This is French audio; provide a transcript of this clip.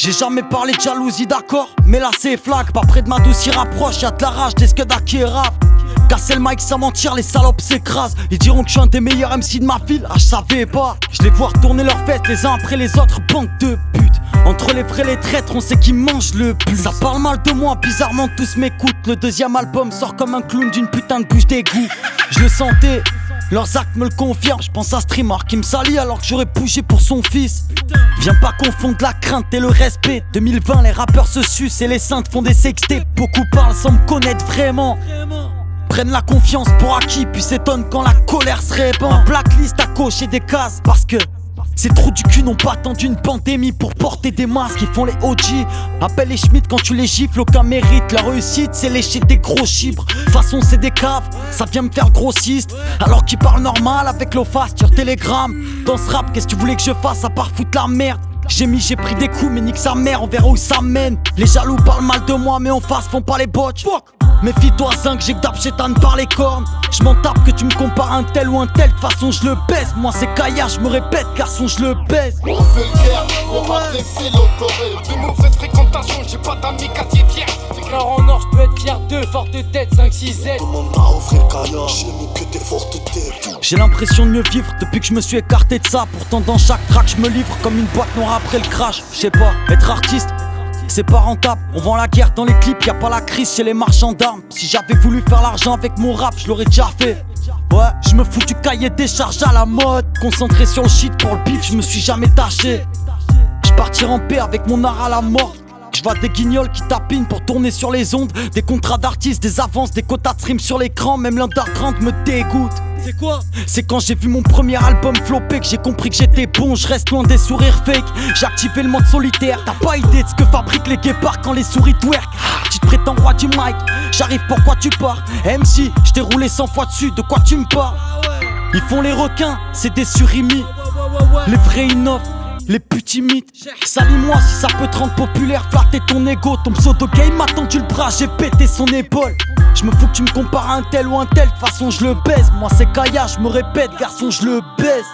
J'ai jamais parlé de jalousie, d'accord, mais là c'est flag. Pas près de ma douce, s'y rapproche, y'a de la rage, des scuds qui rap. Casser le mic sans mentir, les salopes s'écrasent. Ils diront que je suis un des meilleurs MC de ma ville, ah je savais pas. Je les vois retourner leurs fesses les uns après les autres, bande de putes. Entre les vrais et les traîtres, on sait qui mange le plus. Ça parle mal de moi, bizarrement tous m'écoutent. Le deuxième album sort comme un clown d'une putain de bouche d'égout. Je le sentais, leurs actes me le confirment. Je pense à Streamer qui me salit alors que j'aurais bougé pour son fils. Viens pas confondre la crainte et le respect. 2020 les rappeurs se sucent et les saintes font des sextapes. Beaucoup parlent sans me connaître vraiment, prennent la confiance pour acquis puis s'étonnent quand la colère se répand. Ma blacklist a coché des cases parce que ces trous du cul n'ont pas attendu une pandémie pour porter des masques. Ils font les OG, appelle les Schmitt quand tu les gifles. Aucun mérite, la réussite c'est lécher des gros chibres. Façon c'est des caves, ça vient me faire grossiste. Alors qu'ils parlent normal avec l'eau face sur Telegram. Dans ce rap qu'est-ce que tu voulais que je fasse à part foutre la merde? J'ai pris des coups mais nique sa mère, on verra où ça mène. Les jaloux parlent mal de moi mais en face font pas les botches. Méfie-toi 5, j'ai que d'ab chétane par les cornes. Je m'en tape que tu me compares un tel ou un tel, de façon je le baisse. Moi c'est Kaya, je me répète, garçon je le baisse. On vulgaire, on va dresser l'autorité. De mauvaise fréquentation, j'ai pas d'amis quartier fier. Déclare en or, je peux être fier d'eux, forte tête, 5, 6 Z. Demande à frère Kaya, j'ai mis que des fortes têtes. J'ai l'impression de mieux vivre depuis que je me suis écarté de ça. Pourtant dans chaque track je me livre comme une boîte noire après le crash. Je sais pas, être artiste c'est pas rentable, on vend la guerre dans les clips, y'a pas la crise chez les marchands d'armes. Si j'avais voulu faire l'argent avec mon rap, je l'aurais déjà fait. Ouais, je me fous du cahier des charges à la mode. Concentré sur le shit pour le bif, je me suis jamais tâché. Je partirai en paix avec mon art à la mort. Je vois des guignols qui tapinent pour tourner sur les ondes. Des contrats d'artistes, des avances, des quotas de stream sur l'écran. Même l'underground me dégoûte. C'est quoi? C'est quand j'ai vu mon premier album flopper que j'ai compris que j'étais bon. Je reste loin des sourires fake. J'ai activé le mode solitaire. T'as pas idée de ce que fabriquent les guépards quand les souris twerk. Tu te prétends roi du mic, j'arrive pourquoi tu pars. MC, je t'ai roulé 100 fois dessus, de quoi tu me parles? Ils font les requins, c'est des surimi. Les vrais innovent, les petits mythes. Salis-moi si ça peut te rendre populaire, flatter ton ego. Ton pseudo game m'a tendu le bras, j'ai pété son épaule. Je me fous que tu me compares à un tel ou un tel, de toute façon je le baise. Moi c'est Kaya, je me répète, garçon je le baise.